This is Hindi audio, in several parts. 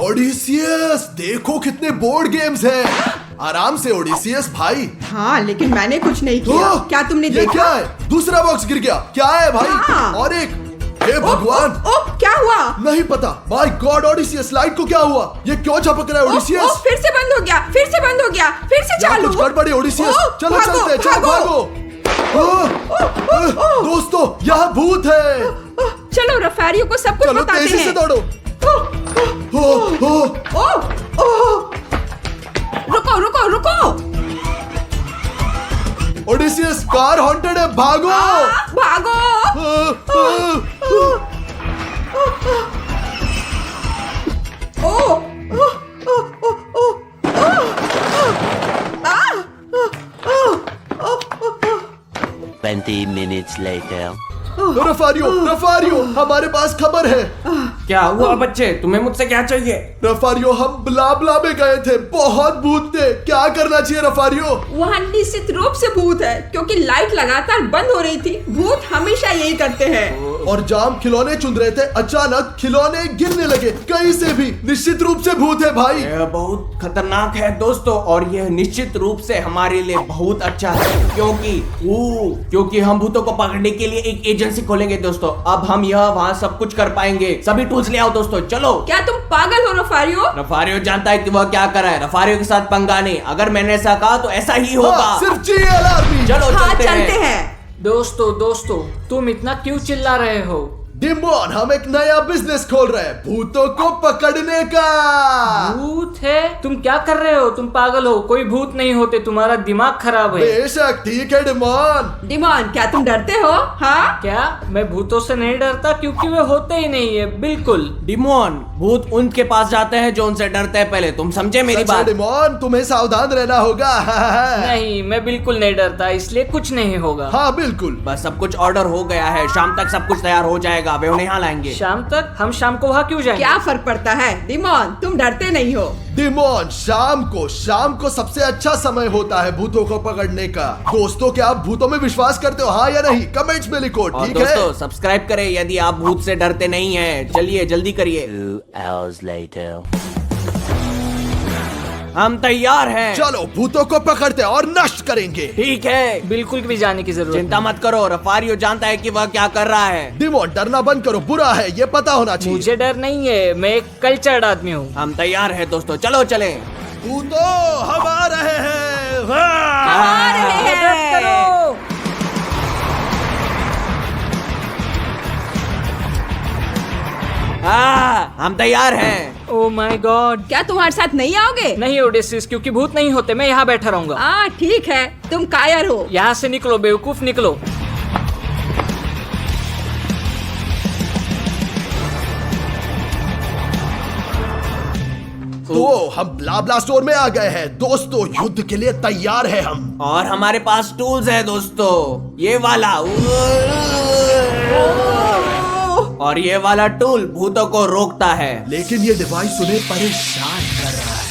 ओडिसियस, देखो कितने बोर्ड गेम्स हैं। आराम से ओडिसियस भाई। हाँ, लेकिन मैंने कुछ नहीं किया। क्या तुमने ये देखा? क्या है? दूसरा बॉक्स गिर गया। क्या है भाई? हाँ। और एक। हे भगवान, क्या हुआ? नहीं पता। माय गॉड ओडिसियस, लाइट को क्या हुआ? ये क्यों झपक रहा है ओडिसियस? फिर से बंद हो गया, फिर से बंद हो गया, फिर से यहाँ चालू। कुछ गड़बड़ी ओडिसियस। चलो भागो, चलते हैं, चलो भागो। दोस्तों, यहाँ भूत है। चलो रफारियो को सब कुछ चलो बताते तेजी से हैं। दौड़ो। रुको रुको रुको। ओडिसियस, कार हॉन्टेड है, भागो। भागो। ओ 20 minutes later. रफारियो, रफारियो, हमारे पास खबर है। क्या हुआ बच्चे, तुम्हें मुझसे क्या चाहिए? रफारियो, हम ब्ला में गए थे, बहुत भूत थे। क्या करना चाहिए रफारियो? वहाँ निश्चित रूप से भूत है, क्योंकि लाइट लगातार बंद हो रही थी। भूत हमेशा यही करते हैं। और जाम खिलौने चुन रहे थे, अचानक खिलौने गिरने लगे कहीं से भी। निश्चित रूप से भूत है भाई। यह बहुत खतरनाक है दोस्तों, और यह निश्चित रूप से हमारे लिए बहुत अच्छा है, क्योंकि हम भूतों को पकड़ने के लिए एक एजेंसी खोलेंगे दोस्तों। अब हम यह वहाँ सब कुछ कर पाएंगे। सभी टूल्स ले आओ दोस्तों, चलो। क्या तुम पागल हो रफारियो? रफारियो जानता है कि वह क्या कर रहा है। रफारियो के साथ पंगा नहीं, अगर मैंने ऐसा कहा तो ऐसा ही होगा। हाँ, सिर्फ GLRP। चलो हाँ, चलते हैं। दोस्तों तुम इतना क्यों चिल्ला रहे हो? डिमोन, हम एक नया बिजनेस खोल रहे हैं, भूतों को पकड़ने का। भूत है? तुम क्या कर रहे हो? तुम पागल हो, कोई भूत नहीं होते, तुम्हारा दिमाग खराब है। बेशक, ठीक है डिमोन। डिमोन, क्या तुम डरते हो? हाँ? क्या मैं भूतों से नहीं डरता, क्योंकि वे होते ही नहीं है, बिल्कुल। डिमोन, भूत उनके पास जाते हैं जो उनसे डरते हैं। पहले तुम समझे मेरी अच्छा बात? डिमोन, तुम्हें सावधान रहना होगा। नहीं, मैं बिल्कुल नहीं डरता, इसलिए कुछ नहीं होगा। हाँ बिल्कुल। बस सब कुछ ऑर्डर हो गया है, शाम तक सब कुछ तैयार हो जाएगा। वे उन्हें यहाँ लाएंगे। शाम तक? हम शाम को वहाँ क्यों जाएंगे? क्या फर्क पड़ता है? डिमोन, तुम डरते नहीं हो। डिमोन, शाम को सबसे अच्छा समय होता है भूतों को पकड़ने का। दोस्तों, क्या आप भूतों में विश्वास करते हो? हाँ या नहीं? कमेंट्स में लिखो, और ठीक है? दोस्तों, सब्सक्राइब करें यदि आप भूत से डरते नहीं हैं। चलिए जल्दी करिए। 2 hours later. हम तैयार हैं। चलो भूतों को पकड़ते हैं और नष्ट करेंगे। ठीक है, बिल्कुल भी जाने की जरूरत चिंता मत करो। रफारियो जानता है कि वह क्या कर रहा है। डिमोन, डरना बंद करो, बुरा है, ये पता होना नहीं। चाहिए। मुझे डर नहीं है, मैं एक कल्चर्ड आदमी हूँ। हम तैयार हैं दोस्तों, चलो चलें। भूतों, हम आ रहे हैं। आ रहे हैं। मदद करो। हम तैयार हैं। Oh my God. क्या तुम्हारे साथ नहीं आओगे? नहीं ओडेसिस, क्योंकि भूत नहीं होते, मैं यहाँ बैठा रहूंगा। हाँ ठीक है, तुम कायर हो। यहाँ से निकलो बेवकूफ, निकलो। तो हम ब्ला स्टोर में आ गए हैं। दोस्तों, युद्ध के लिए तैयार है हम। और हमारे पास टूल्स है दोस्तों, ये वाला और ये वाला टूल भूतों को रोकता है। लेकिन ये डिवाइस उन्हें परेशान कर रहा है।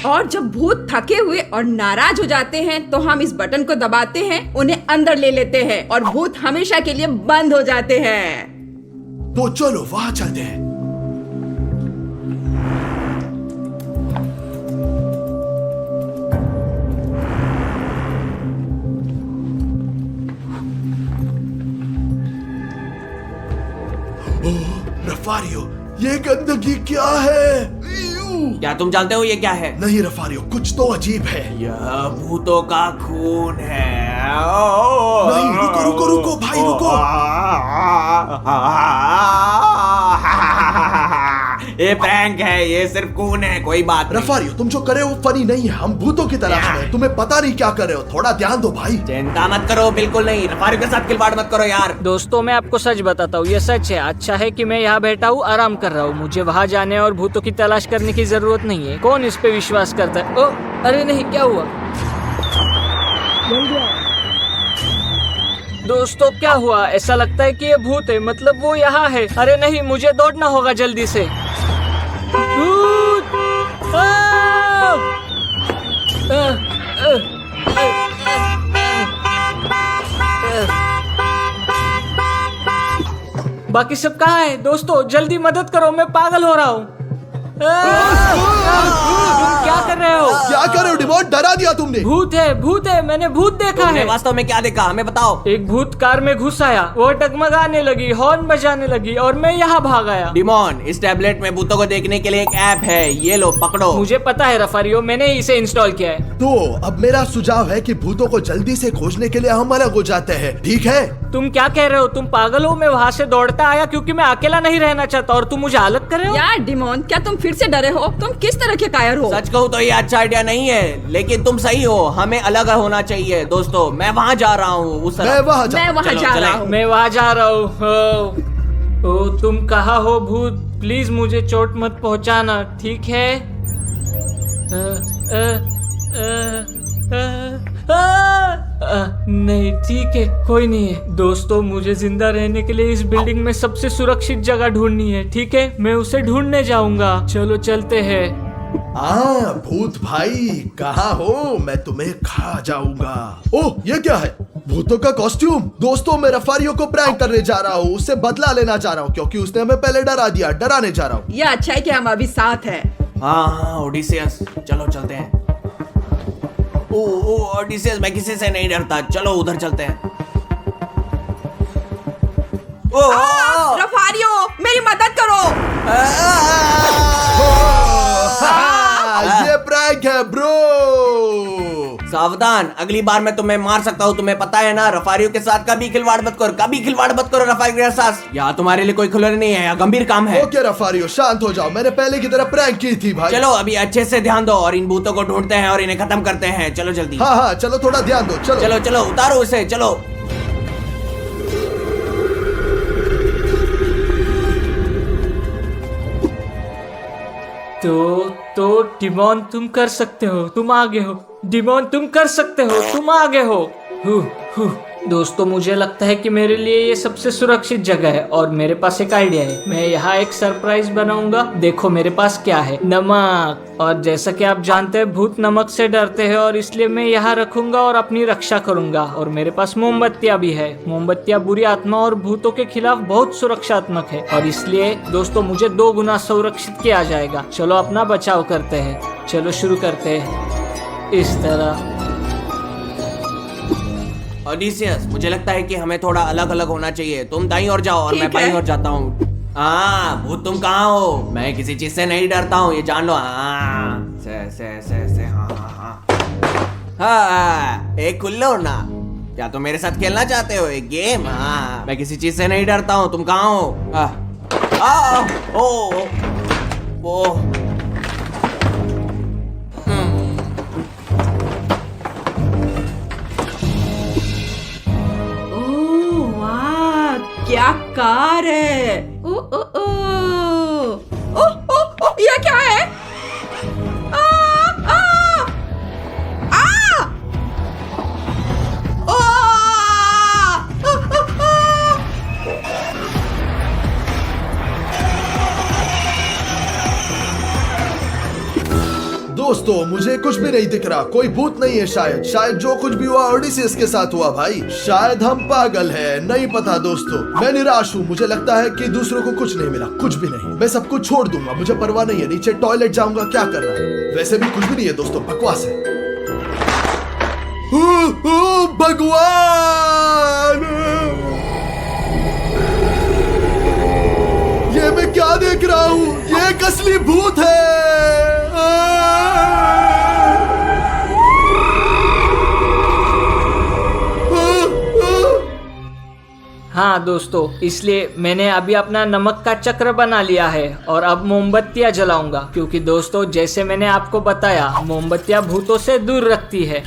और जब भूत थके हुए और नाराज हो जाते हैं तो हम इस बटन को दबाते हैं, उन्हें अंदर ले लेते हैं और भूत हमेशा के लिए बंद हो जाते हैं। तो चलो वहां चलते हैं। रफारियो, ये गंदगी क्या है? क्या तुम जानते हो ये क्या है? नहीं रफारियो, कुछ तो अजीब है। यह भूतों का खून है। नहीं, रुको रुको रुको भाई, रुको। ये प्रैंक है, ये सिर्फ खून है, कोई बात नहीं। रफारियो, तुम जो करे वो फनी नहीं है। हम भूतों की तलाश में हैं। तुम्हें पता नहीं क्या कर रहे हो, थोड़ा ध्यान दो भाई। चिंता मत करो, बिल्कुल नहीं। रफारियो के साथ खिलवाड़ मत करो यार। दोस्तों, मैं आपको सच बताता हूँ, ये सच है। अच्छा है कि मैं यहाँ बैठा हूँ, आराम कर रहा हूँ। मुझे वहाँ जाने और भूतों की तलाश करने की जरूरत नहीं है। कौन इस पे विश्वास करता है? ओ, अरे नहीं, क्या हुआ? दोस्तों, क्या हुआ? ऐसा लगता है कि ये भूत है, मतलब वो यहाँ है। अरे नहीं, मुझे दौड़ना होगा जल्दी से। भूत! बाकी सब कहाँ है? दोस्तों जल्दी मदद करो, मैं पागल हो रहा हूँ। तुम क्या कर रहे हो? क्या कर रहे हो डिमोन? डरा दिया तुमने। भूत है, मैंने भूत देखा तुमने है। वास्तव में क्या देखा, हमें बताओ। एक भूत कार में घुस आया, वो डगमगाने लगी, हॉर्न बजाने लगी और मैं यहाँ भाग आया। डिमोन, इस टैबलेट में भूतों को देखने के लिए एक ऐप है, ये लो पकड़ो। मुझे पता है रफारियो, मैंने इसे इंस्टॉल किया है। तो अब मेरा सुझाव है कि भूतों को जल्दी से खोजने के लिए हम अलग हो जाते हैं, ठीक है? तुम क्या कह रहे हो? तुम पागल हो? मैं वहाँ से दौड़ता आया क्योंकि मैं अकेला नहीं रहना चाहता और तुम मुझे अलग कर रहे हो। यार डिमोन, क्या तुम फिर से डरे हो? तुम किस तरह के कायर हो? सच कहूँ तो ये अच्छा आइडिया नहीं है, लेकिन तुम सही हो, हमें अलग होना चाहिए। दोस्तों मैं वहाँ जा रहा हूँ, उस मैं तरफ। वहाँ मैं वहाँ चलो, जा चलें। रहा हूँ। मैं वहाँ जा रहा हूँ। ओ, तुम कहाँ हो भूत? प्लीज मुझे चोट मत पहुँचाना, ठीक है? नहीं, ठीक है, कोई नहीं है। दोस्तों मुझे जिंदा रहने के लिए इस बिल्डिंग में सबसे सुरक्षित जगह ढूंढनी है, ठीक है? मैं उसे ढूंढने जाऊंगा। चलो चलते हैं। भूत भाई कहाँ हो? मैं तुम्हें खा जाऊंगा। ओह, ये क्या है? भूतों का कॉस्ट्यूम। दोस्तों मैं रफारियो को प्रैंक करने जा रहा हूँ, उससे बदला लेना चाह रहा हूँ क्योंकि उसने हमें पहले डरा दिया। डराने जा रहा हूँ। ये अच्छा है कि हम अभी साथ हैं। हाँ ओडिसियस, चलो चलते हैं। ओ ओडिसियस, मैं किसी से नहीं डरता, चलो उधर चलते हैं। ओ रफारियो, मेरी मदद करो। ये प्रैंक है ब्रो। सावधान, अगली बार मैं तुम्हें मार सकता हूँ, तुम्हें पता है ना। रफारियो के साथ कभी खिलवाड़ मत करो, कभी खिलवाड़ मत करो रफारियो के साथ। यहाँ तुम्हारे लिए कोई खिलवाड़ नहीं है, यहाँ गंभीर काम है। ओके रफारियो, शांत हो जाओ। मैंने पहले की तरह प्रैंक की थी भाई। चलो अभी अच्छे से ध्यान दो और इन भूतों को ढूंढते हैं और इन्हें खत्म करते हैं। चलो जल्दी। हाँ, चलो थोड़ा ध्यान दो। चलो चलो चलो, उतारो उसे, चलो। तो डिमोन तुम कर सकते हो, तुम आगे हो। डिमोन तुम कर सकते हो, तुम आगे हो। दोस्तों मुझे लगता है कि मेरे लिए ये सबसे सुरक्षित जगह है और मेरे पास एक आइडिया है। मैं यहाँ एक सरप्राइज बनाऊंगा। देखो मेरे पास क्या है, नमक। और जैसा कि आप जानते हैं भूत नमक से डरते हैं और इसलिए मैं यहाँ रखूंगा और अपनी रक्षा करूंगा। और मेरे पास मोमबत्तियाँ भी है। मोमबत्तियाँ बुरी आत्मा और भूतों के खिलाफ बहुत सुरक्षात्मक है और इसलिए दोस्तों मुझे 2 गुना सुरक्षित किया जाएगा। चलो अपना बचाव करते हैं। चलो शुरू करते हैं इस तरह। ओडिसियस, मुझे लगता है कि हमें थोड़ा अलग अलग होना चाहिए। तुम दाईं ओर जाओ और मैं ठीक है। बाईं ओर जाता हूँ। हाँ भूत, तुम कहाँ हो? मैं किसी चीज से नहीं डरता हूँ, ये जान लो। हाँ से हाँ, एक खुल्लो ना। क्या तुम मेरे साथ खेलना चाहते हो एक गेम? हाँ, मैं किसी चीज से नहीं डरता हूँ। तुम कहाँ हो? ओ क्या कार है? ओ ओ ओ ओ ओ ओ, ये क्या है? आ आ आ ओ दोस्तों मुझे कुछ भी नहीं दिख रहा। कोई भूत नहीं है। शायद जो कुछ भी हुआ ओडिसियस के साथ हुआ भाई। शायद हम पागल हैं, नहीं पता दोस्तों। मैं निराश हूँ। मुझे लगता है कि दूसरों को कुछ नहीं मिला, कुछ भी नहीं। मैं सब कुछ छोड़ दूंगा, मुझे परवाह नहीं है। नीचे टॉयलेट जाऊंगा, क्या करना है। वैसे भी कुछ भी नहीं है दोस्तों, बकवास है। भगवान, ये मैं क्या देख रहा हूँ? ये एक असली भूत है। हाँ दोस्तों, इसलिए मैंने अभी अपना नमक का चक्र बना लिया है और अब मोमबत्तियाँ जलाऊंगा क्योंकि दोस्तों जैसे मैंने आपको बताया मोमबत्तियाँ भूतों से दूर रखती है।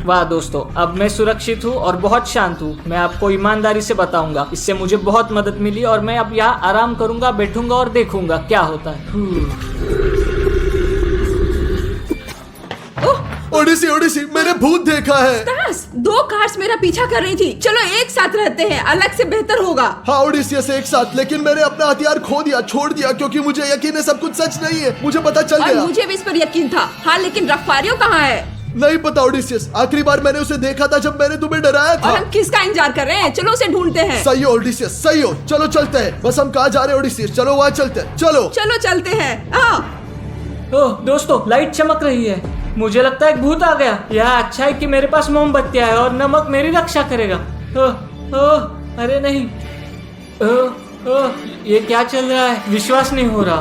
वाह दोस्तों, अब मैं सुरक्षित हूँ और बहुत शांत हूँ। मैं आपको ईमानदारी से बताऊंगा, इससे मुझे बहुत मदद मिली और मैं अब यहाँ आराम करूंगा, बैठूंगा और देखूंगा क्या होता है। ओडिसी, मैंने भूत देखा है। स्टार्स, 2 कार्स मेरा पीछा कर रही थी। चलो एक साथ रहते हैं, अलग से बेहतर होगा। हाँ ओडिसियस एक साथ, लेकिन मैंने अपना हथियार खो दिया, छोड़ दिया क्योंकि मुझे यकीन है सब कुछ सच नहीं है। मुझे पता चल और गया। मुझे भी इस पर यकीन था। हाँ लेकिन रफारियो कहाँ है? नहीं पता ओडिसियस, आखिरी बार मैंने उसे देखा था जब मैंने तुम्हें डराया और था। हम किसका इंतजार कर रहे हैं? चलो उसे ढूंढते हैं। सही हो ओडिसियस, सही हो। चलो चलते हैं। बस हम कहाँ जा रहे हैं ओडिसियस? चलो वहाँ चलते हैं, चलो। चलो चलते हैं। ओह दोस्तों, लाइट चमक रही है। मुझे लगता है एक भूत आ गया। यह अच्छा है कि मेरे पास मोमबत्तियां है और नमक मेरी रक्षा करेगा। ओह ओह, अरे नहीं। ओह ओह, ये क्या चल रहा है? विश्वास नहीं हो रहा।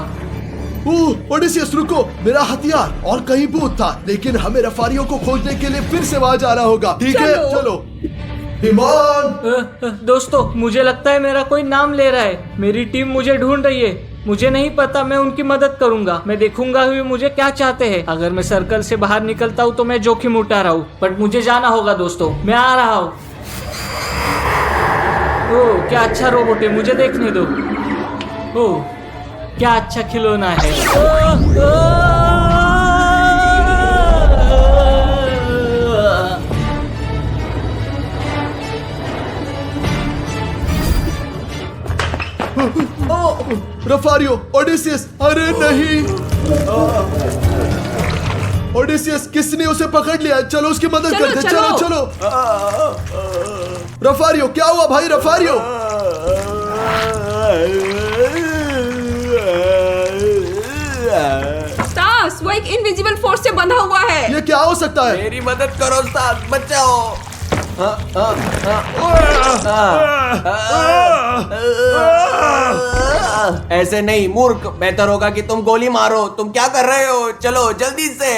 ओडिसियस रुको, मेरा हथियार। और कहीं भूत था, लेकिन हमें रफारियों को खोजने के लिए फिर से वहाँ जाना होगा। ठीक है, चलो। डिमॉन! दोस्तों, मुझे लगता है मेरा कोई नाम ले रहा है। मेरी टीम मुझे ढूंढ रही है। मुझे नहीं पता, मैं उनकी मदद करूंगा। मैं देखूंगा वे मुझे क्या चाहते हैं। अगर मैं सर्कल से बाहर निकलता हूँ तो मैं जोखिम उठा रहा हूँ, बट मुझे जाना होगा दोस्तों। मैं आ रहा हूँ। ओह क्या अच्छा रोबोट है, मुझे देखने दो। ओह क्या अच्छा खिलौना है। रफारियो, ओडिसियस, अरे नहीं। ओडिसियस, किसने उसे पकड़ लिया? चलो उसकी मदद चलो, करते। चलो। चलो रफारियो, क्या हुआ भाई रफारियो? स्टास, वो एक इनविजिबल फोर्स से बंधा हुआ है। ये क्या हो सकता है? मेरी मदद करो उस्ताद, बचाओ। ऐसे नहीं मूर्ख, बेहतर होगा कि तुम गोली मारो। तुम क्या कर रहे हो? चलो जल्दी से।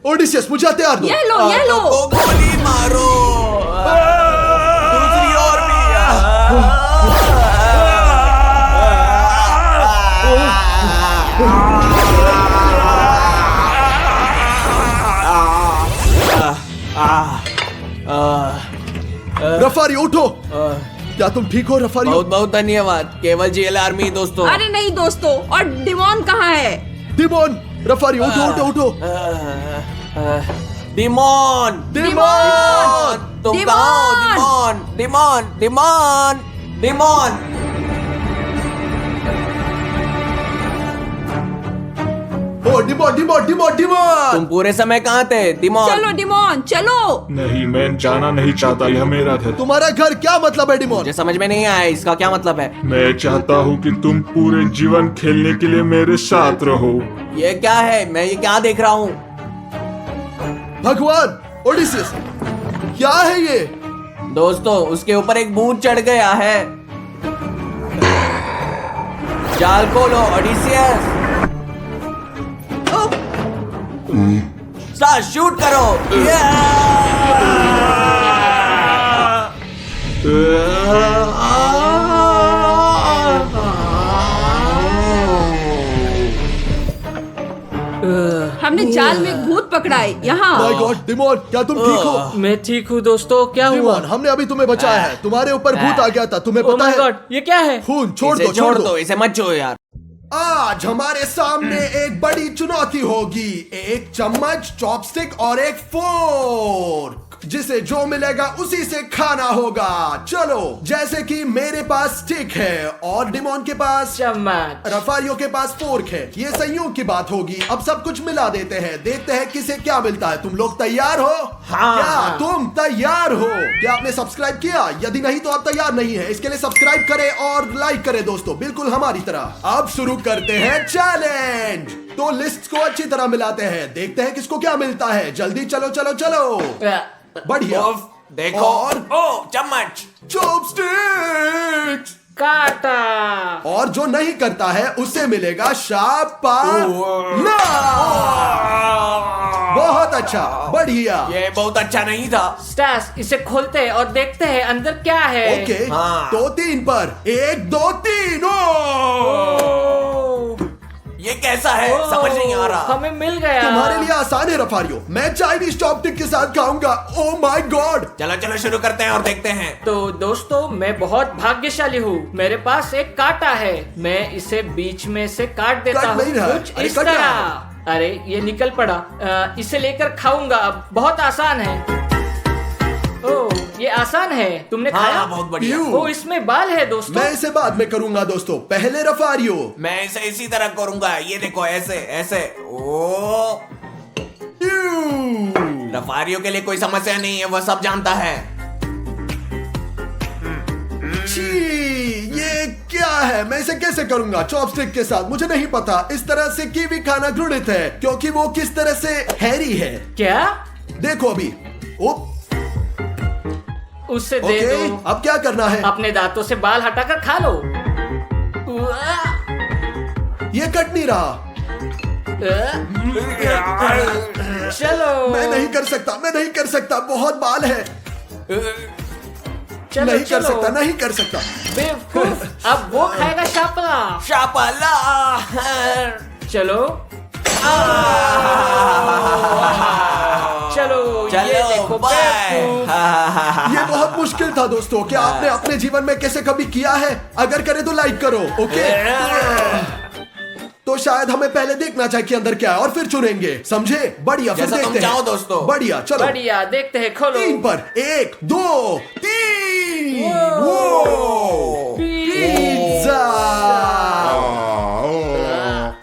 ओडिसियस, मुझे हथियार दो। ये लो, ये लो। तो गोली मारो। दूसरी ओर भी। रफारियो उठो। क्या तुम ठीक हो रफारियो? बहुत बहुत धन्यवाद। केवल जेल आर्मी दोस्तों। अरे नहीं दोस्तों, और डिमॉन कहाँ है? डिमॉन! रफारियो उठो उठो उठो। डिमॉन! डिमॉन! तुम कहाँ हो? डिमॉन! डिमॉन! डिमॉन! डिमॉन! ओ डिमॉन डिमॉन डिमॉन डिमॉन! तुम पूरे समय कहाँ थे डिमॉन? चलो डिमॉन, चलो। नहीं, मैं जाना नहीं चाहता। यह मेरा घर। तुम्हारा घर क्या मतलब है डिमॉन? मुझे समझ में नहीं आया, इसका क्या मतलब है? मैं चाहता हूँ कि तुम पूरे जीवन खेलने के लिए मेरे साथ रहो। ये क्या है? मैं ये क्या देख रहा हूँ? भगवान! ओडिसियस, क्या है ये? दोस्तों, उसके ऊपर एक भूत चढ़ गया है। जाल खोलो ओडिसियस। स्टार शूट करो। हमने जाल में एक भूत पकड़ा है यहाँ। माय गॉड डिमॉन, क्या तुम ठीक हो? मैं ठीक हूँ दोस्तों। क्या हुआ? डिमॉन, हमने अभी तुम्हें बचाया है। तुम्हारे ऊपर भूत आ गया था, तुम्हें ओह पता माय है? गॉड, ये क्या है? खून छोड़ इसे दो, छोड़ दो। इसे मत छो यार। आज हमारे सामने एक बड़ी चुनौती होगी। एक चम्मच, चॉपस्टिक और एक फोर्क, जिसे जो मिलेगा उसी से खाना होगा। चलो, जैसे कि मेरे पास स्टिक है और डिमॉन के पास चम्मच। रफारियो के पास फोर्क है। ये संयोग की बात होगी। अब सब कुछ मिला देते हैं, देखते हैं किसे क्या मिलता है। तुम लोग तैयार हो? हाँ। क्या तुम तैयार हो? क्या आपने सब्सक्राइब किया? यदि नहीं तो आप तैयार नहीं है। इसके लिए सब्सक्राइब करें और लाइक करें दोस्तों, बिल्कुल हमारी तरह। अब शुरू करते हैं चैलेंज। तो लिस्ट को अच्छी तरह मिलाते हैं, देखते हैं किसको क्या मिलता है। जल्दी चलो चलो चलो। बढ़िया। उफ, देखो। और ओ चम्मच। चॉपस्टिक्स। काटा। और जो नहीं करता है उसे मिलेगा शाबाश। बहुत अच्छा, बढ़िया। ये बहुत अच्छा नहीं था। स्टास, इसे खोलते हैं और देखते हैं अंदर क्या है। ओके, हाँ। तो 3 पर 1 2 3। ये कैसा है? समझ नहीं आ रहा। हमें मिल गया। तुम्हारे लिए आसान है रफारियो, मैं चाइनीज चॉपस्टिक के साथ खाऊंगा। Oh my God! चलो चलो शुरू करते हैं और देखते हैं। तो दोस्तों, मैं बहुत भाग्यशाली हूँ। मेरे पास एक कांटा है। मैं इसे बीच में से काट देता कट हूँ नहीं रहा है। कुछ अरे इस कट रहा तरह। अरे ये निकल पड़ा। इसे लेकर खाऊंगा अब। बहुत आसान है। ओह ये आसान है। तुमने खाया? हाँ बहुत बढ़िया। Ew. ओ इसमें बाल है दोस्तों। मैं इसे बाद में करूंगा दोस्तों, पहले रफारियो। मैं इसे इसी तरह करूंगा। ये देखो, ऐसे ऐसे। ओ Ew. रफारियों के लिए कोई समस्या नहीं है, वह सब जानता है। छी, ये क्या है? मैं इसे कैसे करूंगा चॉपस्टिक के साथ? मुझे नहीं पता। इस तरह से कीवी खाना घृणित है क्योंकि वो किस तरह से हैरी है। क्या? देखो अभी। ओप, उससे दे ओके, दो। अब क्या करना है? अपने दांतों से बाल हटाकर खा लो। ये कट नहीं रहा। चलो मैं नहीं कर सकता, मैं नहीं कर सकता, बहुत बाल है। चलो नहीं कर चलो। सकता, नहीं कर सकता। बेवकूफ, अब वो खाएगा शापला। शापला। चलो चलो, ये देखो बेवकूफ। ये बहुत मुश्किल था दोस्तों। क्या आपने अपने जीवन में कैसे कभी किया है? अगर करे तो लाइक करो, ओके? तो शायद हमें पहले देखना चाहिए कि अंदर क्या है और फिर चुनेंगे, समझे? बढ़िया, फिर जैसा तुम देखते चाहो हैं दोस्तों। बढ़िया, चलो बढ़िया, देखते हैं, खोलो। 3 पर 1 2 3। वो पिज्जा।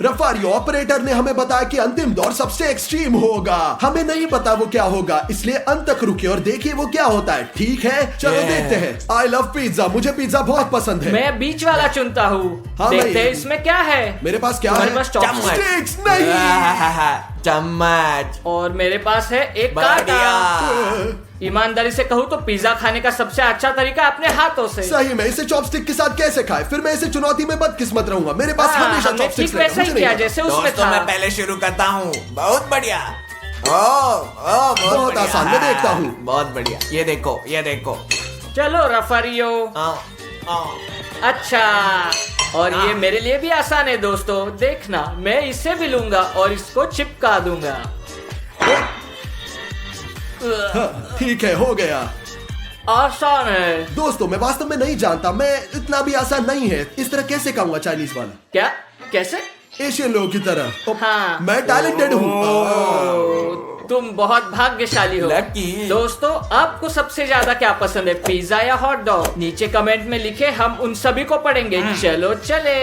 रफारियो ऑपरेटर ने हमें बताया कि अंतिम दौर सबसे एक्सट्रीम होगा। हमें नहीं पता वो क्या होगा, इसलिए अंत तक रुकिए और देखिए वो क्या होता है। ठीक है, चलो देखते हैं। आई लव पिज्जा, मुझे पिज्जा बहुत पसंद है। मैं बीच वाला चुनता हूँ। हाँ देखते भाई। हैं इसमें क्या है। मेरे पास क्या तुम्हारे है? पास चॉपस्टिक Chopsticks नहीं। चम्मच। और मेरे पास है एक कांटा। ईमानदारी से कहूँ तो पिज्जा खाने का सबसे अच्छा तरीका अपने हाथों से। सही में इसे चॉपस्टिक के साथ कैसे खाए? फिर मैं इसे चुनौती में बदकिस्मत रहूंगा। मेरे पास हाँ, हमेशा हमने चॉपस्टिक्स ठीक वैसा ही किया जैसे उसमें दोस्तों, था। मैं पहले शुरू करता हूँ। बहुत बढ़िया। बहुत बहुत बढ़िया। आसान, मैं देखता हूँ। बहुत बढ़िया। ये देखो, ये देखो। चलो रफारियो। आ, अच्छा, और ये मेरे लिए भी आसान है दोस्तों। देखना, मैं इसे भी लूंगा और इसको चिपका दूंगा। ठीक है, हो गया। आसान है। दोस्तों, मैं वास्तव में नहीं जानता, मैं इतना भी आसान नहीं है। इस तरह कैसे खाऊंगा चाइनीज वाला? क्या? कैसे? एशियन लोगों की तरह। हाँ। मैं टैलेंटेड हूँ। तुम बहुत भाग्यशाली हो। Lucky। दोस्तों, आपको सबसे ज्यादा क्या पसंद है, पिज्जा या हॉट डॉग? नीचे कमेंट में लिखे, हम उन सभी को पढ़ेंगे। चलो चले।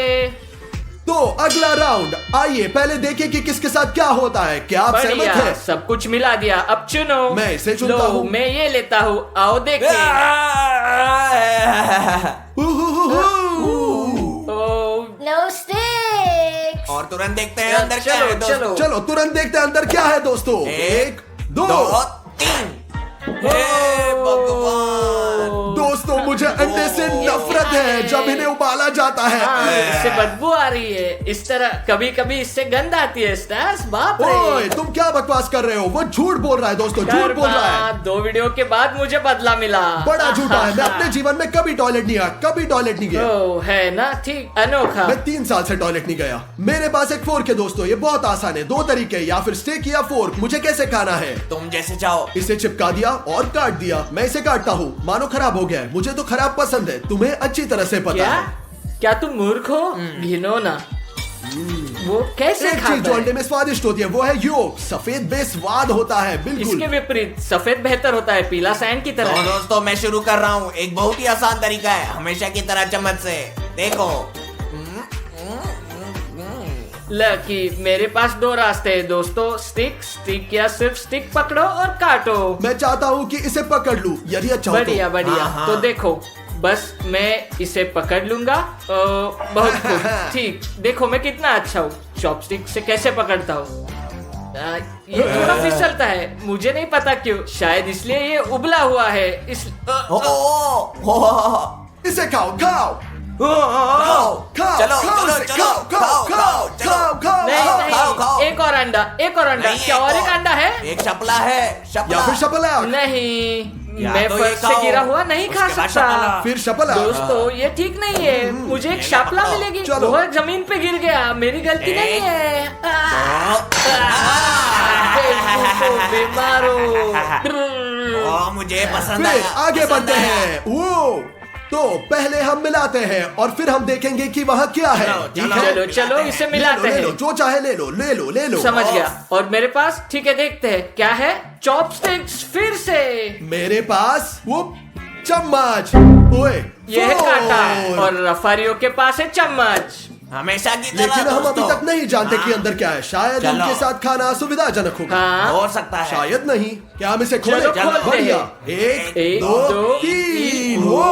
तो अगला राउंड, आइए पहले देखें कि किसके साथ क्या होता है। क्या आप सहमत बढ़िया, हैं? सब कुछ मिला दिया। अब चुनो। मैं इसे चुनता लो, हूँ। मैं ये लेता हूँ। आओ देखें। ओ, No sticks. और तुरंत देखते हैं अंदर क्या चलो, है दोस्तों। चलो। चलो तुरंत देखते हैं अंदर क्या है दोस्तों। 1 2 3। हे भगवान। दोस्तों, मुझे अंडे से नफरत है जब इन्हें उबाला जाता है। हाँ, इससे बदबू आ रही है। इस तरह कभी कभी इससे गंध आती है। स्टार्स, बाप रे। ओए, तुम क्या बकवास कर रहे हो? वो झूठ बोल रहा है दोस्तों, झूठ बोल रहा है। 2 वीडियो के बाद मुझे बदला मिला। बड़ा झूठा है। मैं अपने जीवन में कभी टॉयलेट नहीं गया, कभी टॉयलेट नहीं गया। ओ, है ना, ठीक, अनोखा। मैं 3 साल से टॉयलेट नहीं गया। मेरे पास एक फोर्क है दोस्तों, ये बहुत आसान है। 2 तरीके, या फिर स्टिक या फोर्क। मुझे कैसे खाना है? तुम जैसे चाहो। इसे चिपका दिया और काट दिया। मैं इसे काटता हूँ, मानो खराब हो गया है। मुझे तो खराब पसंद है, तुम्हें अच्छी तरह से पता क्या? है। क्या तुम मूर्ख हो? घिनौना। वो कैसे एक चीज खाता जो है? अंडे में स्वादिष्ट होती है वो है योक। सफेद बेस्वाद होता है, बिल्कुल। इसके विपरीत सफेद बेहतर होता है, पीला सैंड की तो तरह। दोस्तों, मैं शुरू कर रहा हूँ। एक बहुत ही आसान तरीका है, हमेशा की तरह चम्मच से। देखो। लकी, मेरे पास 2 रास्ते हैं दोस्तों। स्टिक या सिर्फ स्टिक पकड़ो और काटो। मैं चाहता हूँ कि इसे पकड़ लूं, यदि अच्छा हो तो। बढ़िया बढ़िया। हाँ, हाँ। तो देखो, बस मैं इसे पकड़ लूंगा। बहुत खूब, ठीक। देखो मैं कितना अच्छा हूँ। चॉपस्टिक से कैसे पकड़ता हूँ। ये थोड़ा फिसलता है, मुझे नहीं पता क्यों। शायद इसलिए ये उबला हुआ है। इसे खाओ, खाओ, चलो खाओ, चलो इसे चलो, खाओ, खाओ, खाओ, खाओ, खाओ। नहीं खाओ, खाओ। नहीं, एक और अंडा, एक और अंडा। नहीं, क्या और एक अंडा है? एक शपला है, शपला। या फिर शपला, नहीं, या मैं तो फर्श ये से खाओ, गिरा हुआ नहीं खा उसके बाद सकता। शपला। फिर शपला। दोस्तों, ये ठीक नहीं है। मुझे एक शापला मिलेगी। चलो। वो जमीन पे गिर गया, मेरी गलती नहीं है। बीमार हो। मुझे पसंद फिर आया। आगे पसंद बढ़ते आया। हैं। वो तो पहले हम मिलाते हैं और फिर हम देखेंगे कि वह क्या है। चलो, ठीक चलो। है? चलो चलो, इसे ले मिलाते लो, ले लो, हैं। जो चाहे ले लो, ले लो, ले लो। समझ गया। और मेरे पास, ठीक है, देखते हैं क्या है। चॉपस्टिक्स फिर से। मेरे पास वो चम्मच। ओए, ये है कांटा फोर्क। और रफारियों के पास है चम्मच। हमेशा की तरह लेकिन हम अभी दोस्तों। तक नहीं जानते कि अंदर क्या है। शायद चलो। उनके साथ खाना सुविधाजनक होगा। हाँ हो सकता है। शायद नहीं। क्या हम इसे खोलें? चलो, खोलते बढ़िया। हैं। एक, एक, दो, दो, तीन। तीन। वो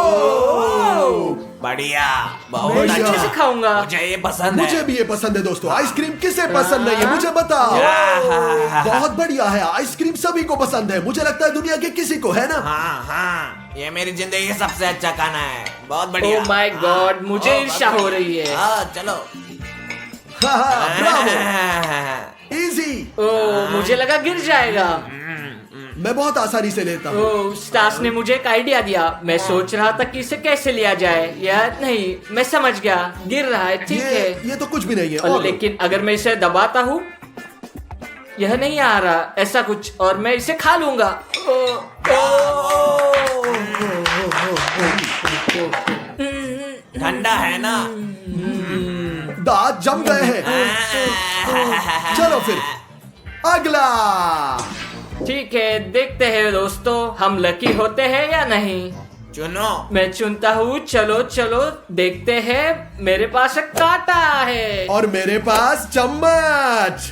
बढ़िया, बहुत बढ़िया। अच्छा। अच्छे से खाऊंगा। मुझे ये पसंद मुझे है। भी ये पसंद है दोस्तों। आइसक्रीम किसे पसंद नहीं है मुझे बताओ। बहुत बढ़िया है। आइसक्रीम सभी को पसंद है। मुझे लगता है दुनिया के किसी को, है ना? हाँ हाँ, ये मेरी जिंदगी का सबसे अच्छा खाना है। बहुत बढ़िया। ओह माय गॉड, मुझे हाँ, ईर्ष्या बहुत हो रही है। हाँ, चलो। ब्रावो। इजी। ओह, मुझे लगा गिर जाएगा। मैं बहुत आसानी से लेता हूँ। ओह, स्टास ने मुझे एक आइडिया दिया। मैं सोच रहा था कि इसे कैसे लिया जाए। यार नहीं, मैं समझ गया, गिर रहा है। ठीक है, ये तो कुछ भी नहीं है। और और लेकिन अगर मैं इसे दबाता हूँ, यह नहीं आ रहा ऐसा कुछ, और मैं इसे खा लूंगा। ठंडा है ना? दांत जम गए हैं। चलो फिर अगला। ठीक है, देखते हैं दोस्तों, हम लकी होते हैं या नहीं। चुनो। मैं चुनता हूँ। चलो चलो देखते हैं। मेरे पास एक कांटा है और मेरे पास चम्मच।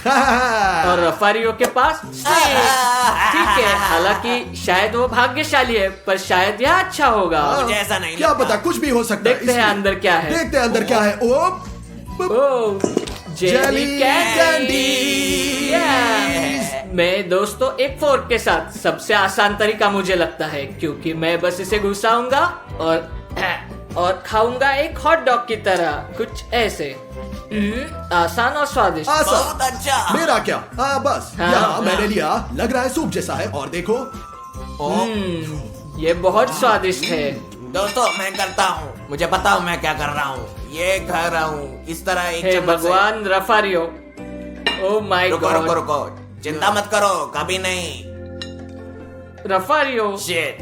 और रफारियो के पास स्टिक। ठीक है, हालांकि शायद वो भाग्यशाली है, पर शायद यह अच्छा होगा। मुझे ऐसा नहीं क्या लगता। पता, कुछ भी हो सकता है। देखते हैं इसलिए- अंदर क्या है। देखते हैं अंदर क्या है। ओ ओह, जेली कैंडी। मैं दोस्तों एक फोर्क के साथ, सबसे आसान तरीका मुझे लगता है, क्योंकि मैं बस इसे घुसाऊंगा और खाऊंगा एक हॉट डॉग की तरह, कुछ ऐसे। आसान और स्वादिष्ट। बहुत आसान। अच्छा। मेरा क्या? हाँ बस हाँ, यहाँ मैंने लिया। लग रहा है सूप जैसा है। और देखो ये बहुत स्वादिष्ट है। दोस्तों, मैं करता हूँ। मुझे पता हूँ मैं क्या कर रहा हूँ। ये खा रहा हूँ इस तरह एक हे चम्मच से। भगवान, रफारियो। ओह माय रुको रुको गॉड, रुको, चिंता मत करो, कभी नहीं। रफारियो। शिट।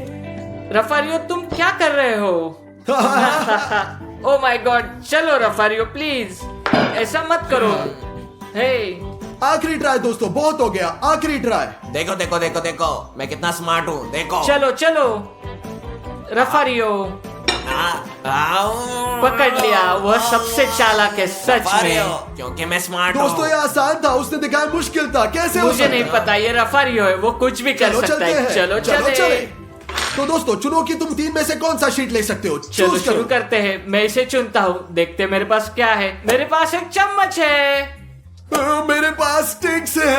रफारियो, तुम क्या कर रहे हो? ओह माय गॉड, चलो रफारियो प्लीज, ऐसा मत करो। हे, आखिरी ट्राई दोस्तों, बहुत हो गया। आखिरी ट्राई। देखो देखो देखो देखो, मैं कितना स्मार्ट हूँ। देखो। चलो चलो रफारियो। पकड़ लिया, वह सबसे चालाक है सच में। क्योंकि मैं स्मार्ट दोस्तों हूँ। ये आसान था, उसने दिखाया मुश्किल था। कैसे हो मुझे सकता नहीं है? पता, ये रफारियो है, वो कुछ भी कर चलो सकता चलते है। हैं। चलो चले। चले। तो दोस्तों चुनो कि तुम तीन में से कौन सा शीट ले सकते हो। चलो चूज शुरू करो। करते हैं। मैं इसे चुनता हूँ, देखते हैं मेरे पास क्या है। मेरे पास एक चम्मच है। मेरे पास स्टिक्स है।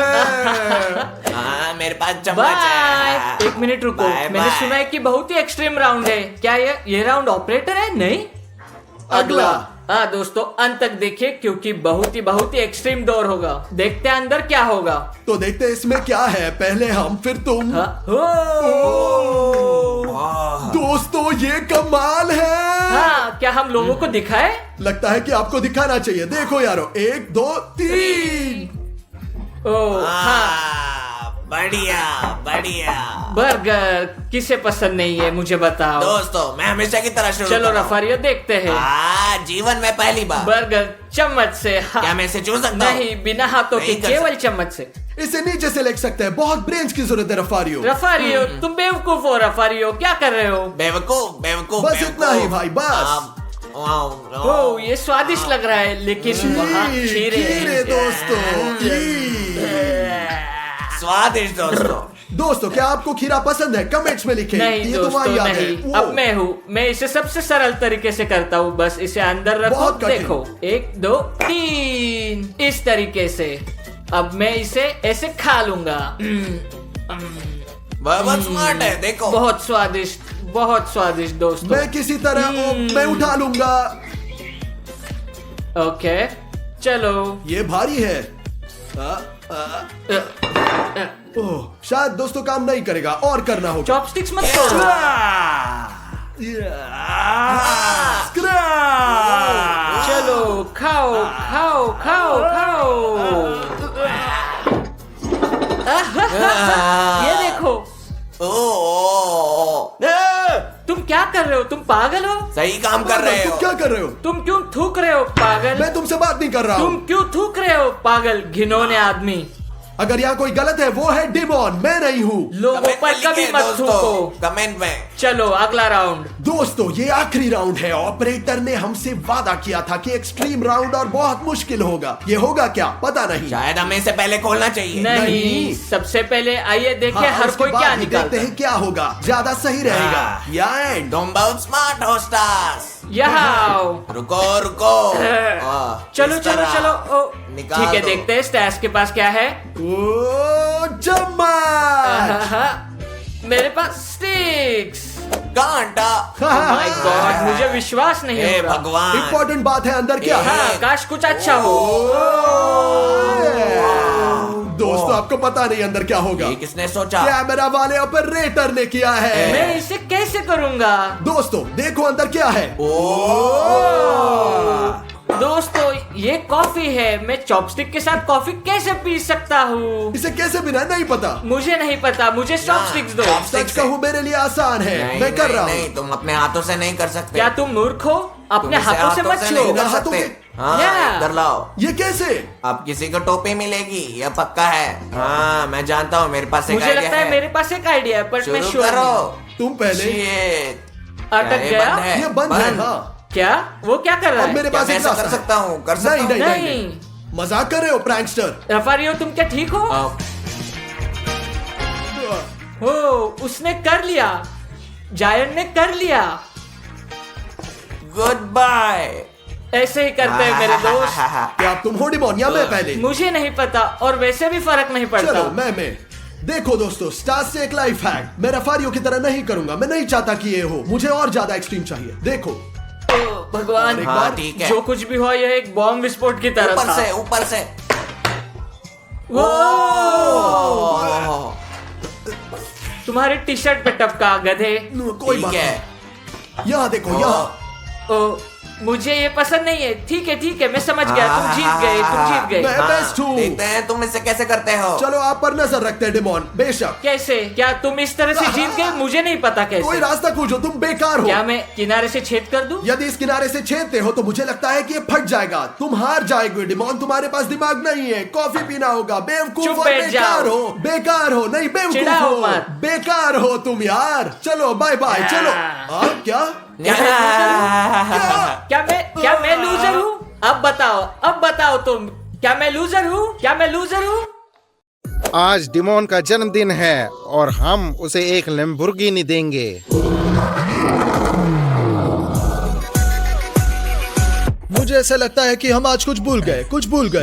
हाँ, मेरे पास चम्मच बाय। है। एक मिनट रुको, बाय, मैंने बाय। सुना है कि बहुत ही एक्सट्रीम राउंड है। क्या ये राउंड ऑपरेटर है? नहीं, अगला। हाँ दोस्तों, अंत तक देखिए, क्योंकि बहुत ही एक्सट्रीम दौर होगा। देखते हैं अंदर क्या होगा। तो देखते हैं इसमें क्या है। पहले हम फिर तुम। हाँ, हो। दोस्तों ये कमाल है। हाँ, क्या हम लोगों को दिखाए? लगता है कि आपको दिखाना चाहिए। देखो यारो, 1 2 3। ओह हाँ, हाँ, बढ़िया बढ़िया। बर्गर किसे पसंद नहीं है, मुझे बताओ। दोस्तों, मैं हमेशा की तरह शुरू चलो कर रहा हूँ। रफारियो, देखते हैं। जीवन में पहली बार। बर्गर चम्मच से। हाँ। क्या मैं इसे छू सकता हूँ? नहीं, बिना हाथों के, नहीं कर केवल चम्मच से। इसे नीचे से ले सकते हैं। बहुत ब्रेन्स की जरूरत है रफारियो। रफारियो, तुम बेवकूफ हो। रफारियो, क्या कर रहे हो? बेवकूफ बेवकूफ। बस इतना ही भाई, बस। ओह, ये स्वादिष्ट लग रहा है, लेकिन वहाँ खीरे खीरे दोस्तों। स्वादिष्ट दोस्तों। दोस्तों क्या आपको खीरा पसंद है? कमेंट्स में लिखें। नहीं ये दोस्तों, तुम्हारी याद है। नहीं। अब मैं हूँ, मैं इसे सबसे सरल तरीके से करता हूँ। बस इसे अंदर रखो, बहुत कठिन। देखो, 1 2 3, इस तरीके से। अब मैं इसे ऐसे खा लूंगा। बहुत स्मार्ट है, देखो। बहुत स्वादिष्ट दोस्तों। मैं किसी तरह मैं उठा लूंगा। ओके, चलो। ये भारी है। ओह, शायद दोस्तों काम नहीं करेगा और करना होगा। चॉपस्टिक्स मत तोड़ो। चलो खाओ खाओ खाओ खाओ। ये देखो। तुम क्या कर रहे हो? तुम पागल हो? सही काम कर रहे तुम हो। क्या कर रहे हो? तुम क्यों थूक रहे हो पागल? मैं तुमसे बात नहीं कर रहा तुम हूँ। क्यों थूक रहे हो पागल घिनौने आदमी? अगर यहाँ कोई गलत है वो है डिमोन, मैं नहीं हूँ। लोगों पर कभी मत थूको। कमेंट में। चलो अगला राउंड। दोस्तों ये आखिरी राउंड है। ऑपरेटर ने हमसे वादा किया था कि एक्सट्रीम राउंड और बहुत मुश्किल होगा। ये होगा क्या पता नहीं। शायद हमें इसे पहले खोलना चाहिए। नहीं, सबसे पहले आइए देखें हाँ, हर उसके कोई बाद क्या ही देखते निकालता है। हैं क्या होगा, ज्यादा सही रहेगा। हाँ। या एंड। तुम बहुत स्मार्ट हो स्टार्स। यहाँ आओ। रुको रुको। चलो इस चलो तरह। चलो। ओ, निकाल ठीक है, दो। देखते हैं स्टैश के पास क्या है। ओ चम्मच। मेरे पास स्टिक्स। कांटा। माय गॉड, मुझे विश्वास नहीं हे हो रहा। भगवान। इम्पोर्टेंट बात है अंदर क्या है। हाँ, काश कुछ अच्छा हो। दोस्तों आपको पता नहीं अंदर क्या होगा। ये किसने सोचा? कैमरा वाले ऑपरेटर ने किया है। मैं इसे कैसे करूंगा? दोस्तों देखो अंदर क्या है। दोस्तों ये कॉफी है। मैं चॉपस्टिक के साथ कॉफी कैसे पी सकता हूँ? इसे कैसे बिना नहीं पता। मुझे नहीं पता, मुझे चॉपस्टिक्स दो। सच कहूँ मेरे लिए आसान है। नहीं, मैं कर नहीं, रहा हूँ। नहीं, तुम अपने हाथों से नहीं कर सकते। क्या तुम मूर्ख हो? अपने तुम इसे हाथों से मत नहीं छुओ। कर हाथों सकते। से- हाँ, Yeah. इधर लाओ। ये कैसे। अब किसी को टोपी मिलेगी, यह पक्का है। हाँ, मैं जानता हूँ, मेरे पास एक मुझे आइडिया लगता है मेरे पास एक आइडिया है, पर मैं शुरू श्योर करो। नहीं। तुम पहले। Shit. अटक क्या ये गया? बंद है? ये बंद है। हाँ क्या? वो क्या कर रहा अब है? मेरे क्या पास मैं एक ऐसा रास्ता कर है। सकता हूँ? कर सकता हूँ? नहीं। मजाक कर रहे हो प्रैंकस्टर। रफारियो, तुम क्या ठीक हो? हो, उसने कर लिया। जायन ने कर लिया। Good bye. ऐसे ही करते हैं मेरे दोस्त। क्या तुम हो डिमोन या मैं पहले। मुझे नहीं पता, और वैसे भी फर्क नहीं पड़ता। चलो मैं देखो दोस्तों, स्टार्स से एक लाइफ हैक। मैं रफारियो की तरह नहीं करूंगा। मैं नहीं चाहता कि ये हो। मुझे और ज्यादा एक्सट्रीम चाहिए। देखो ओ, भगवान, एक हाँ बार ठीक है। जो कुछ भी हुआ यह एक बॉम्ब विस्फोट की तरह ऊपर था। से ऊपर से। वो तुम्हारी टी शर्ट पे टपका गधे। कोई ठीक बात है। नहीं। यहाँ देखो यहाँ। ओ, मुझे ये पसंद नहीं है। ठीक है, मैं समझ गया। तुम जीत गए, तुम जीत गए। मैं बेस्ट हूँ। देखते हैं तुम इसे कैसे करते हो। चलो आप पर नजर रखते हैं डिमोन। बेशक कैसे? क्या तुम इस तरह से जीत गए? मुझे नहीं पता कोई कैसे। रास्ता खोजो। तुम बेकार हो। क्या मैं किनारे से छेद कर दूं? यदि इस किनारे से छेदते हो तो मुझे लगता है कि ये फट जाएगा। तुम हार जाएंगे डिमोन। तुम्हारे पास दिमाग नहीं है। कॉफी पीना होगा। बेवकूफ चुप और बैठ बेकार जाओ। हो। बेकार हो नहीं बेवकूफ चिढ़ाओ हो। मत। बेकार हो तुम यार। चलो बाय बाय। चलो क्या क्या मैं लूजर हूँ? अब बताओ तुम। क्या मैं लूजर हूँ? आज डिमोन का जन्मदिन है और हम उसे एक लैम्बोर्गिनी देंगे। मुझे ऐसा लगता है कि हम आज कुछ भूल गए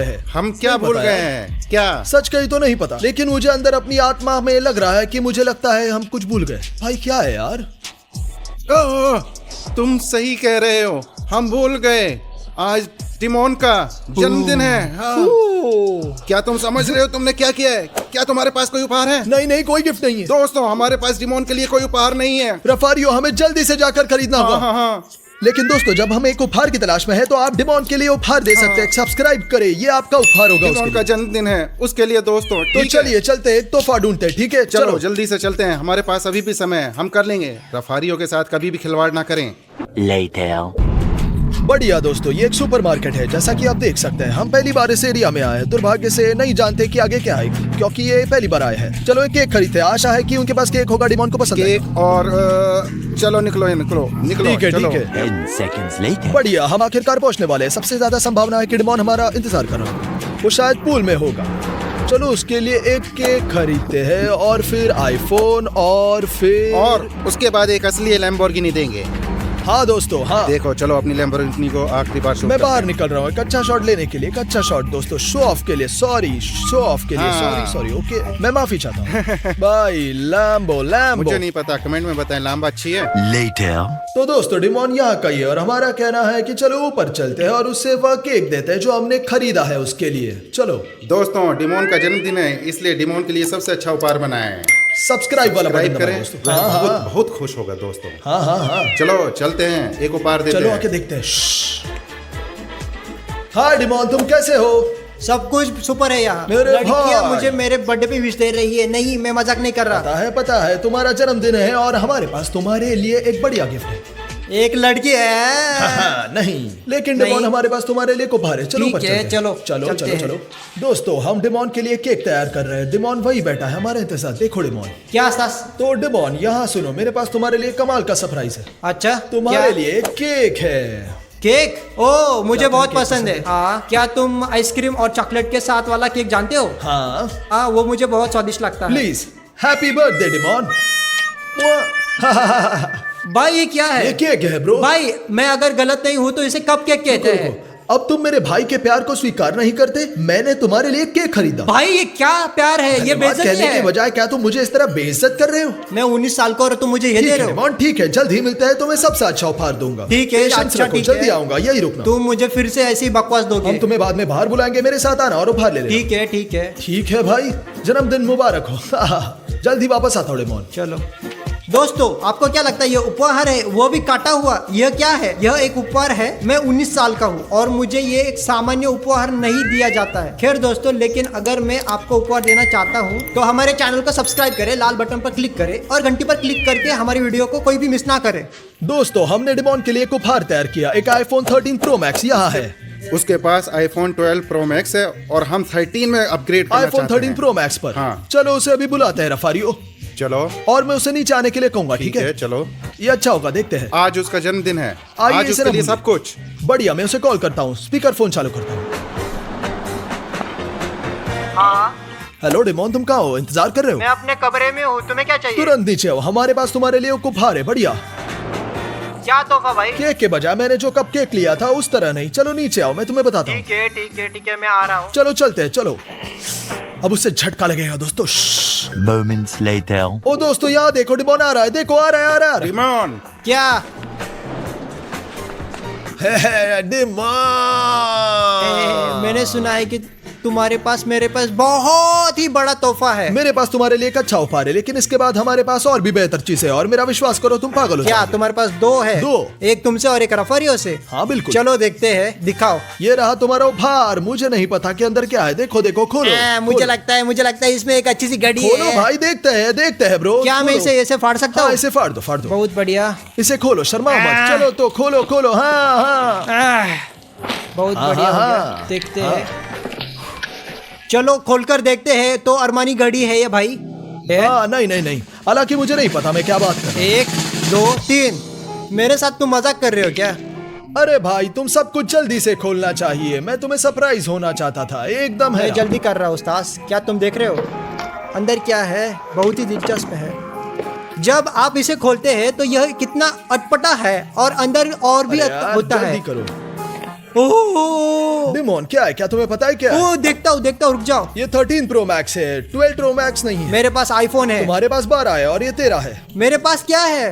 हैं। हम क्या नहीं भूल पता गए है। हैं? क्या? सच कही तो नहीं पता, लेकिन मुझे अंदर अपनी आत्मा में लग रहा है कि मुझे लगता है हम कुछ भूल गए। भाई क्या है यार। ओह, तुम सही कह रहे हो। हम भूल गए। आज डिमोन का जन्मदिन है। हाँ। क्या तुम समझ रहे हो तुमने क्या किया है? क्या तुम्हारे पास कोई उपहार है? नहीं कोई गिफ्ट नहीं है। दोस्तों, हमारे पास डिमोन के लिए कोई उपहार नहीं है। रफारियो हमें जल्दी से जाकर खरीदना होगा। हाँ। लेकिन दोस्तों जब हम एक उपहार की तलाश में है तो आप डिमोन के लिए उपहार दे सकते हैं। सब्सक्राइब करें, ये आपका उपहार होगा उसके डिमोन का लिए। जन्मदिन है उसके लिए दोस्तों। तो ठीक है? चलिए चलते हैं, एक तोहफा ढूंढते हैं। ठीक है चलो जल्दी से चलते हैं। हमारे पास अभी भी समय है। हम कर लेंगे। रफारियों के साथ कभी भी खिलवाड़ ना करें। Later. बढ़िया दोस्तों, ये एक सुपरमार्केट है। जैसा कि आप देख सकते हैं हम पहली बार इस एरिया में आए हैं। दुर्भाग्य से नहीं जानते कि आगे क्या आएगी, क्योंकि ये पहली बार आए हैं। चलो एक केक खरीदते हैं। आशा है कि उनके पास केक होगा। डिमोन को पसंद है। केक और चलो निकलो। ठीक है चलो। ठीक है। 10 seconds later. बढ़िया, हम आखिरकार पहुंचने वाले हैं। सबसे ज्यादा संभावना है कि डिमोन हमारा इंतजार कर रहा है। वो शायद पूल में होगा। चलो उसके लिए एक केक खरीदते हैं और फिर आईफोन और फिर और उसके बाद एक असली लैम्बोर्गिनी देंगे। हाँ दोस्तों हाँ। देखो चलो अपनी लैम्बोर्गिनी को आखिरी बार शूट मैं करते बाहर हैं। निकल रहा हूँ एक अच्छा शॉट लेने के लिए। एक अच्छा शॉट दोस्तों, शो ऑफ के लिए। शो ऑफ के लिए। हाँ। सॉरी ओके, मैं माफी चाहता हूँ। Bye Lambo. मुझे नहीं पता, कमेंट में बताएं। लांबा अच्छी है। Later. तो दोस्तों डिमोन यहाँ का ही है और हमारा कहना है कि चलो ऊपर चलते हैं और उससे वह केक देते हैं जो हमने खरीदा है उसके लिए। चलो दोस्तों, डिमोन का जन्मदिन है, इसलिए डिमोन के लिए सबसे अच्छा उपहार बनाए हैं। सब्सक्राइब वाला बटन सब्सक्राइब दबाएं करें। दोस्तों। हाँ हाँ बहुत खुश होगा दोस्तों। हाँ। चलो चलते हैं, एक उपहार देते चलो हैं। आके देखते हैं। हाय डिमोन, तुम कैसे हो? सब कुछ सुपर है यहाँ। मेरे लड़कियाँ भाई। मुझे मेरे बर्थडे पे विश दे रही है। नहीं, मैं मजाक नहीं कर रहा। पता है तुम्हारा जन्मदिन है और हमारे पास तुम्हारे लिए एक बढ़िया गिफ्ट है। एक लड़की है। नहीं, लेकिन नहीं। डिमोन हमारे पास तुम्हारे लिए उपहार है। चलो ठीक ऊपर है, चलते हैं। चलो, चलो चलते चलो हैं। चलो दोस्तों, हम डिमोन के लिए केक तैयार कर रहे हैं। डिमोन वही बैठा है हमारे इंतजार। देखो डिमोन। क्या स्टास? तो डिमोन यहाँ सुनो, मेरे पास तुम्हारे लिए कमाल का सरप्राइज है। अच्छा, तुम्हारे क्या? लिए केक है। केक? ओ, मुझे क्या बहुत तुम्हें केक पसंद है। हाँ, क्या तुम आइसक्रीम और चॉकलेट के साथ वाला केक जानते हो? हाँ हाँ, वो मुझे बहुत स्वादिष्ट लगता है। Please, happy birthday demon. भाई ये क्या है? ये केक है ब्रो। भाई मैं अगर गलत नहीं हूँ तो इसे कप केक कहते रुको, हैं। रुको। अब तुम मेरे भाई के प्यार को स्वीकार नहीं करते। मैंने तुम्हारे लिए केक खरीदा। भाई ये क्या प्यार है? ये धन्यवाद बेइज्जती कहने के है। बजाय क्या तुम मुझे इस तरह बेइज्जत कर रहे हो? मैं 19 साल का और तुम मुझे ये ठीक दे है रहे हो? डिमोन, ठीक है, जल्द ही मिलता है। तुम्हें सबसे अच्छा उपहार दूंगा। ठीक है, Patience अच्छा, रखो, ठीक जल्दी है। आऊंगा, यही रुकना। तुम मुझे फिर से ऐसी बकवास दोगे? हम तुम्हें बाद में बाहर बुलाएंगे, मेरे साथ आना और उपहार ले लेना। ठीक है, ठीक है। ठीक है भाई, जन्मदिन मुबारक हो। जल्दी वापस आता हूँ डिमोन। चलो दोस्तों, आपको क्या लगता है ये उपहार है, वो भी काटा हुआ? यह क्या है? यह एक उपहार है। मैं 19 साल का हूँ और मुझे ये एक सामान्य उपहार नहीं दिया जाता है। खैर दोस्तों, लेकिन अगर मैं आपको उपहार देना चाहता हूँ तो हमारे चैनल को सब्सक्राइब करें, लाल बटन पर क्लिक करें और घंटी पर क्लिक करके हमारी वीडियो को कोई भी मिस ना करे। दोस्तों, हमने डिमोन के लिए एक उपहार तैयार किया। एक iPhone 13 Pro Max यहाँ है। उसके पास iPhone 12 Pro Max है और हम 13 में अपग्रेड करना iPhone चाहते 13 हैं। Pro Max पर। हाँ। चलो उसे अभी बुलाते हैं रफारियो। चलो और मैं उसे नीचे आने के लिए कहूंगा। ठीक है, चलो। ये अच्छा होगा, देखते हैं। आज उसका जन्मदिन है। आइए आज इसे उसके ना लिए भूलिए। सब कुछ। बढ़िया, मैं उसे कॉल करता हूँ। स्पीकर फोन चालू करता हूँ। हाँ, हेलो डिमोन, तुम कहाँ हो? इंतजार कर रहे हो? मैं अपने कमरे में हूँ, तुम्हें क्या चाहिए? तुरंत नीचे आओ, हमारे पास तुम्हारे लिए एक उपहार है। बढ़िया। क्या तोहफा भाई? केक के बजाय मैंने जो कप केक लिया था उस तरह नहीं। चलो नीचे आओ, मैं तुम्हें बताता हूँ। है, ठीक है, ठीक है, मैं आ रहा हूँ। चलो चलते हैं, चलो। अब उससे झटका लगेगा दोस्तों। Moments later. ओ दोस्तों, यहाँ देखो, डिमोन आ रहा है। देखो, आ रहा है, आ रहा है। डिमोन, क्या? डिमोन। मैंने सुना है कि तुम्हारे पास मेरे पास बहुत ही बड़ा तोहफा है। मेरे पास तुम्हारे लिए एक अच्छा उपहार है, लेकिन इसके बाद हमारे पास और भी बेहतर चीज है। और मेरा विश्वास करो, तुम पागल हो क्या जाओगे। तुम्हारे पास दो है? दो। एक तुमसे और एक रफारियों से? हाँ बिल्कुल। चलो देखते हैं, दिखाओ। ये रहा तुम्हारा उपहार। मुझे नहीं पता कि अंदर क्या है। देखो देखो, खोलो। मुझे खोलो। लगता है इसमें एक अच्छी सी घड़ी खोलो है। भाई, देखते हैं ब्रो। क्या मैं खोलो। इसे ऐसे फाड़ सकता हाँ, हूँ? इसे फाड़ दो, फाड़ दो। बहुत बढ़िया। इसे खोलो, शर्मा मत। चलो तो खोलो खोलो। हाँ हाँ। बहुत हाँ, बढ़िया हो हाँ, गया। हाँ। देखते हैं। चलो खोलकर देखते हैं। तो अरमानी घड़ी है ये भाई? है? हाँ, नहीं नहीं नहीं, हालांकि मुझे नहीं पता मैं क्या बात कर रहा 1 2 3। मेरे साथ तुम मजाक कर रहे हो क्या? हूँ। अरे भाई, तुम सब कुछ जल्दी से खोलना चाहिए। मैं तुम्हें सरप्राइज होना चाहता था। एकदम है। मैं जल्दी कर रहा हूँ उस्ताद। क्या तुम देख रहे हो अंदर क्या है? बहुत ही दिलचस्प है। जब आप इसे खोलते हैं तो यह कितना अटपटा है और अंदर और भी अरे यार, होता है। जल्दी करो। ओह, डिमोन, क्या है? क्या तुम्हें पता है क्या है? ओह, देखता हूँ, रुक जाओ। ये 13 Pro Max है, 12 Pro Max नहीं है। मेरे पास आईफोन है। तुम्हारे पास 12 है और ये 13 है। मेरे पास क्या है?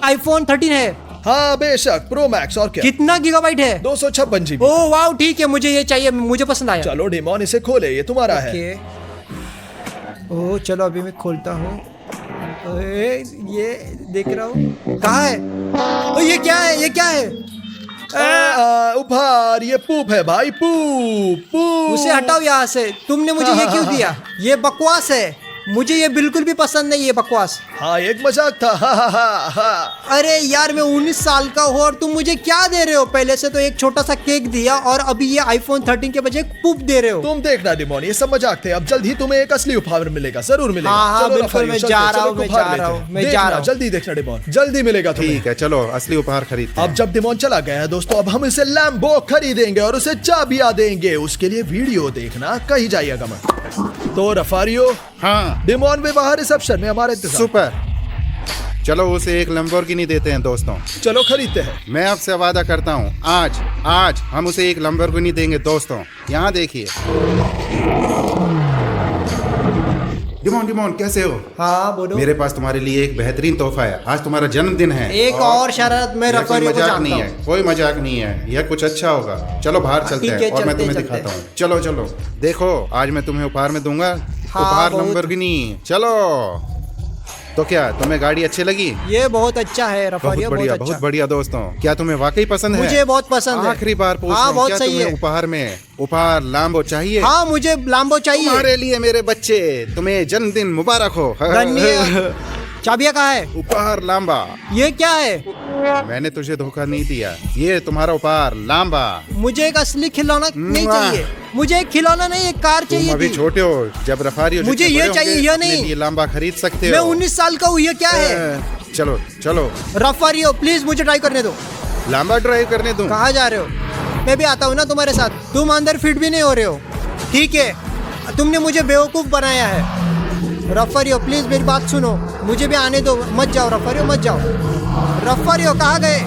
आईफोन 13 है। हाँ बेशक, प्रो मैक्स। और क्या? कितना गीगाबाइट है? 256 GB। ओह वाह, ठीक है, मुझे ये चाहिए, मुझे पसंद आया। चलो डिमोन, इसे खोले, ये तुम्हारा है। ओके। ओह चलो, अभी मैं खोलता हूँ। ये देख रहा हूँ। कहाँ है? ओह, ये क्या है? ये क्या है? उपहार, ये पूप है भाई, पूप। उसे हटाओ यहाँ से। तुमने मुझे ये क्यों दिया? ये बकवास है। मुझे ये बिल्कुल भी पसंद नहीं, ये बकवास। हाँ, एक मजाक था। हा हा हा हा। अरे यार, मैं 19 साल का हूँ और तुम मुझे क्या दे रहे हो? पहले से तो एक छोटा सा केक दिया और अभी ये आईफोन 13 के बजाय पूप दे रहे हो। तुम देखना डिमोन, ये सब मजाक थे। अब जल्द ही तुम्हें एक असली उपहार मिलेगा, जरूर मिलेगा। हाँ, हाँ, चलो बिल्कुल, रफारियो, मैं चलते, जा रहा चलो हूँ, मैं उपहार जा रहा लेते हूँ, हैं। मैं जा देखना, रहा हूँ। जल्दी देखना डिमोन, जल्दी मिलेगा तुम्हें। ठीक है, चलो असली उपहार खरीदते अब हैं। जब डिमोन चला गया है दोस्तों, अब हम इसे लैम्बो खरीदेंगे और उसे चाबियां देंगे। उसके लिए वीडियो देखना, कहीं जाइएगा मत। तो रफारियो, हाँ, डिमोन भी बाहर रिसेप्शन में हमारे इंतजार। सुपर। चलो उसे एक लैम्बोर्गिनी देते हैं दोस्तों। चलो खरीदते हैं। मैं आपसे वादा करता हूँ, आज हम उसे एक लैम्बोर्गिनी देंगे दोस्तों। यहाँ देखिए। डिमोन कैसे हो? हाँ बोलो। मेरे पास तुम्हारे लिए एक बेहतरीन तोहफा है। आज तुम्हारा जन्मदिन है। एक और शरारत मैं यह कोई रफारियो को मजाक जानता नहीं हूँ। है, कोई मजाक नहीं है। यह कुछ अच्छा होगा। चलो बाहर चलते ठीक हैं है, और मैं चलते, तुम्हें चलते। दिखाता हूँ। चलो चलो, देखो आज मैं तुम्हें उपहार में दूंगा। उपहार बहुत। लैम्बोर्गिनी। चलो, तो क्या तुम्हें गाड़ी अच्छी लगी? ये बहुत अच्छा है रफारियो, बहुत बढ़िया, बहुत बहुत अच्छा। बढ़िया दोस्तों। क्या तुम्हें वाकई पसंद है? मुझे बहुत पसंद है। आखिरी बार पूछ रहा हाँ, हूँ, बहुत क्या सही तुम्हें है। उपहार में उपहार लाम्बो चाहिए? हाँ, मुझे लाम्बो चाहिए। तुम्हारे लिए मेरे बच्चे, तुम्हें जन्मदिन मुबारक हो। धन्यवाद। चाबियाँ कहाँ है? उपहार लाम्बा। ये क्या है? मैंने तुझे धोखा नहीं दिया, ये तुम्हारा उपहार लांबा। मुझे एक असली खिलौना नहीं चाहिए, मुझे एक खिलौना नहीं एक कार तुम चाहिए अभी थी। छोटे हो, जब रफारियो मुझे जितने ये बड़े चाहिए, होंगे, ये अपने नहीं। लिए लांबा खरीद सकते मैं हो। 19 साल का हूँ, ये क्या है? चलो चलो, रफारियो प्लीज मुझे ड्राइव करने दो। लांबा ड्राइव करने दूं। कहाँ जा रहे हो? मैं भी आता हूँ ना तुम्हारे साथ। तुम अंदर फिट भी नहीं हो रहे हो। ठीक है, तुमने मुझे बेवकूफ बनाया है। रफारियो प्लीज मेरी बात सुनो, मुझे भी आने दो, मत जाओ रफारियो, मत जाओ। रफारियो कहाँ गए?